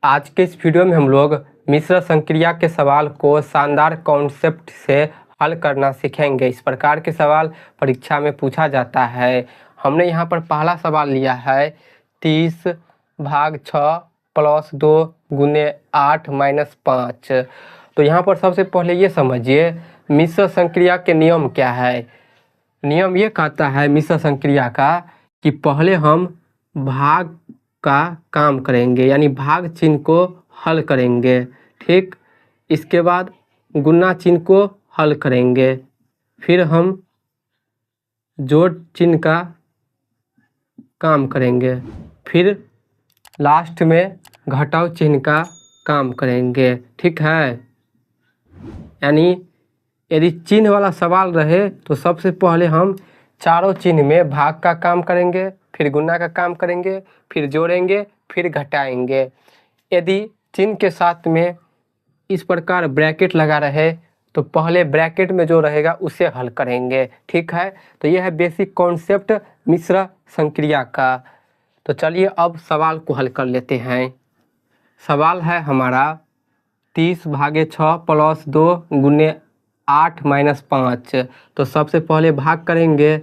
आज के इस वीडियो में हम लोग मिश्र संक्रिया के सवाल को शानदार कॉन्सेप्ट से हल करना सीखेंगे। इस प्रकार के सवाल परीक्षा में पूछा जाता है। हमने यहाँ पर पहला सवाल लिया है 30/6 + 2 × 8 - 5। तो यहाँ पर सबसे पहले ये समझिए मिश्र संक्रिया के नियम क्या है। नियम ये कहता है मिश्र संक्रिया का कि पहले हम भाग का काम करेंगे, यानी भाग चिन्ह को हल करेंगे, ठीक। इसके बाद गुणा चिन्ह को हल करेंगे, फिर हम जोड़ चिन्ह का काम करेंगे, फिर लास्ट में घटाव चिन्ह का काम करेंगे, ठीक है। यानी यदि चिन्ह वाला सवाल रहे तो सबसे पहले हम चारों चिन्ह में भाग का काम करेंगे, फिर गुणा का काम करेंगे, फिर जोड़ेंगे, फिर घटाएंगे। यदि चिन्ह के साथ में इस प्रकार ब्रैकेट लगा रहे तो पहले ब्रैकेट में जो रहेगा उसे हल करेंगे, ठीक है। तो यह है बेसिक कॉन्सेप्ट मिश्र संक्रिया का। तो चलिए अब सवाल को हल कर लेते हैं। सवाल है हमारा 30/6 + 2 × 8 - 5। तो सबसे पहले भाग करेंगे,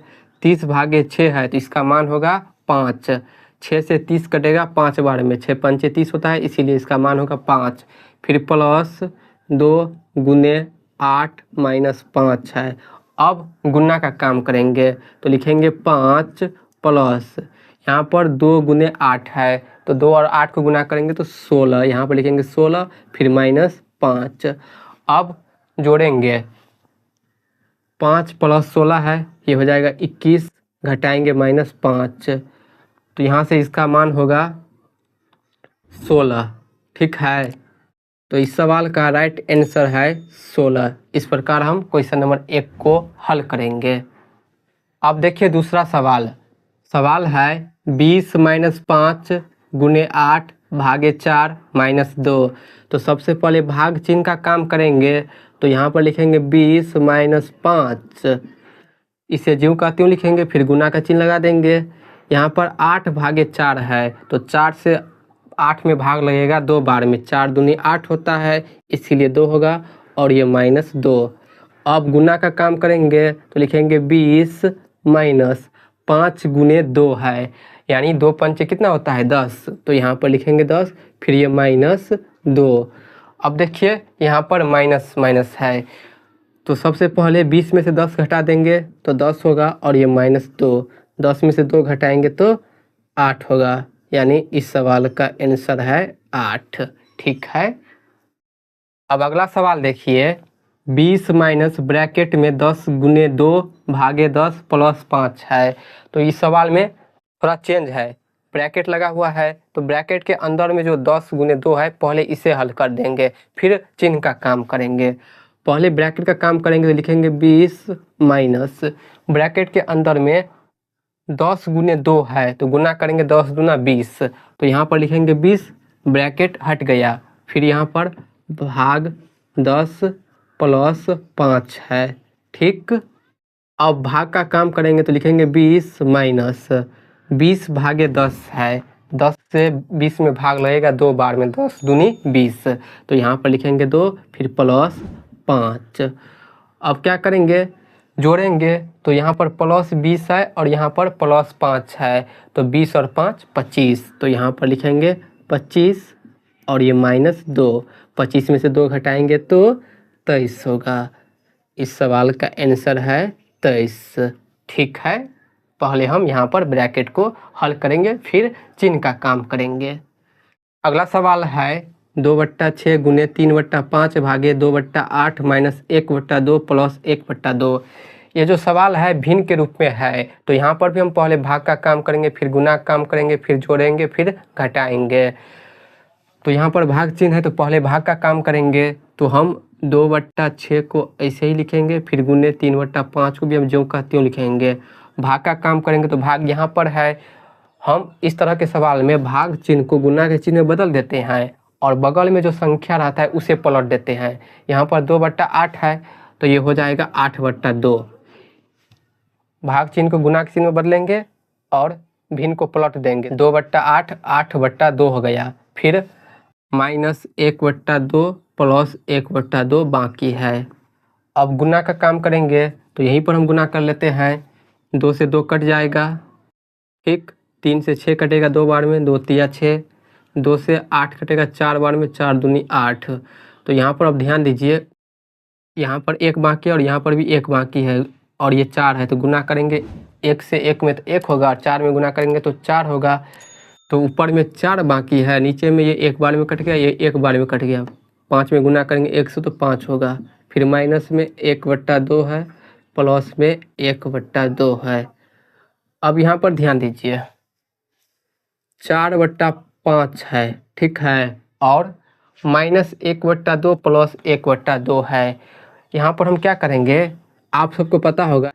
30/6 है तो इसका मान होगा 5। 6 से 30 कटेगा 5 बार में, 6 × 5 = 30 होता है, इसीलिए इसका मान होगा 5। फिर +2 × 8 - 5 है। अब गुणा का काम करेंगे तो लिखेंगे 5 प्लस यहाँ पर 2 × 8 है तो 2 और 8 को गुणा करेंगे तो 16, यहाँ पर लिखेंगे 16, फिर -5। अब जोड़ेंगे, 5 + 16 है, ये हो जाएगा 21, घटाएंगे -5 तो यहाँ से इसका मान होगा 16, ठीक है। तो इस सवाल का राइट आंसर है 16। इस प्रकार हम क्वेश्चन नंबर 1 को हल करेंगे। अब देखिए दूसरा सवाल। सवाल है 20 - 5 × 8 / 4 - 2। तो सबसे पहले भाग चिन्ह का काम करेंगे तो यहाँ पर लिखेंगे 20 - 5, इसे ज्यों का त्यों लिखेंगे, फिर गुणा का चिन्ह लगा देंगे। यहाँ पर 8/4 है तो 4 से 8 में भाग लगेगा 2 बार में, 4 दूनी 8 होता है, इसीलिए 2 होगा और ये -2। अब गुणा का काम करेंगे तो लिखेंगे 20 - 5 × 2 है, यानी 2 × 5 कितना होता है 10, तो यहाँ पर लिखेंगे 10, फिर ये -2। अब देखिए यहाँ पर माइनस माइनस है तो सबसे पहले 20 में से 10 घटा देंगे तो 10 होगा और ये -2, 10 में से 2 घटाएंगे तो 8 होगा, यानी इस सवाल का आंसर है 8, ठीक है। अब अगला सवाल देखिए 20 माइनस ब्रैकेट में 10 × 2 / 10 + 5 है। तो इस सवाल में थोड़ा चेंज है, ब्रैकेट लगा हुआ है तो ब्रैकेट के अंदर में जो 10 × 2 है पहले इसे हल कर देंगे, फिर चिन्ह का काम करेंगे। पहले ब्रैकेट का काम करेंगे तो लिखेंगे 20 माइनस ब्रैकेट के अंदर में 10 × 2 है तो गुना करेंगे 10 दूना 20, तो यहाँ पर लिखेंगे 20, ब्रैकेट हट गया, फिर यहाँ पर भाग 10 + 5 है, ठीक। अब भाग का काम करेंगे तो लिखेंगे 20 माइनस 20/10 है, 10 से 20 में भाग लगेगा 2 बार में, 10 दूनी 20, तो यहाँ पर लिखेंगे 2, फिर +5। अब क्या करेंगे, जोड़ेंगे तो यहाँ पर +20 है और यहाँ पर +5 है, तो 20 और 5 25, तो यहाँ पर लिखेंगे 25 और ये -2, 25 में से 2 घटाएंगे तो 23 होगा। इस सवाल का आंसर है 23, ठीक है। पहले हम यहाँ पर ब्रैकेट को हल करेंगे, फिर चिन्ह का काम करेंगे। अगला सवाल है 2/6 × 3/5 / 2/8 - 1/2 + 1/2। ये जो सवाल है भिन्न के रूप में है तो यहाँ पर भी हम पहले भाग का काम करेंगे, फिर गुणा का काम करेंगे, फिर जोड़ेंगे, फिर घटाएंगे। तो यहाँ पर भाग चिन्ह है तो पहले भाग का काम करेंगे तो हम 2/6 को ऐसे ही लिखेंगे, फिर गुने 3/5 को भी हम ज्यों का त्यों लिखेंगे। भाग का काम करेंगे तो भाग यहाँ पर है, हम इस तरह के सवाल में भाग चिन्ह को गुना के चिन्ह में बदल देते हैं और बगल में जो संख्या रहता है उसे पलट देते हैं। यहाँ पर 2/8 है तो ये हो जाएगा 8/2। भाग चिन्ह को गुना के चिन्ह में बदलेंगे और भिन्न को पलट देंगे, 2/8 8/2 हो गया। फिर -1/2 प्लस 1/2 बाकी है। अब गुना का काम करेंगे तो यहीं पर हम गुना कर लेते हैं। 2 से 2 कट जाएगा, ठीक। 3 से 6 कटेगा 2 बार में, 2 तिया 6। 2 से 8 कटेगा 4 बार में, 4 दूनी 8। तो यहाँ पर अब ध्यान दीजिए, यहाँ पर 1 बाकी है और यहाँ पर भी 1 बाकी है और ये 4 है। तो गुना करेंगे 1 से 1 में तो 1 होगा और 4 में गुना करेंगे तो 4 होगा। तो ऊपर में 4 बाकी है, नीचे में ये 1 बार में कट गया, ये 1 बार में कट गया। 5 में गुना करेंगे 1 से तो 5 होगा। फिर माइनस में 1/2 है, प्लस में 1/2 है। अब यहाँ पर ध्यान दीजिए, 4/5 है, ठीक है, और -1/2 प्लस 1/2 है। यहाँ पर हम क्या करेंगे, आप सबको पता होगा,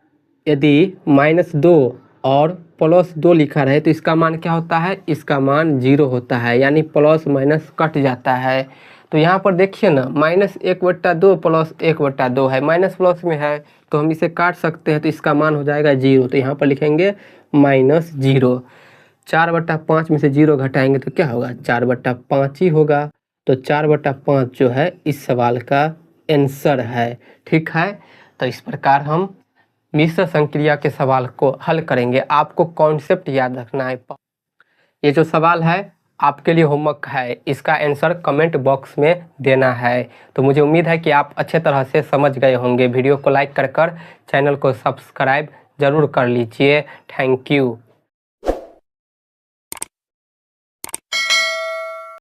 यदि -2 और +2 लिखा रहे तो इसका मान क्या होता है, इसका मान 0 होता है, यानी प्लस माइनस कट जाता है। तो यहाँ पर देखिए ना, -1/2 प्लस 1/2 है, माइनस प्लस में है तो हम इसे काट सकते हैं, तो इसका मान हो जाएगा 0। तो यहाँ पर लिखेंगे -0। 4/5 में से 0 घटाएंगे तो क्या होगा, 4/5 ही होगा। तो 4/5 जो है इस सवाल का आंसर है, ठीक है। तो इस प्रकार हम मिश्र संक्रिया के सवाल को हल करेंगे। आपको कॉन्सेप्ट याद रखना है। ये जो सवाल है आपके लिए होमवर्क है, इसका आंसर कमेंट बॉक्स में देना है। तो मुझे उम्मीद है कि आप अच्छे तरह से समझ गए होंगे। वीडियो को लाइक कर चैनल को सब्सक्राइब जरूर कर लीजिए। Thank you.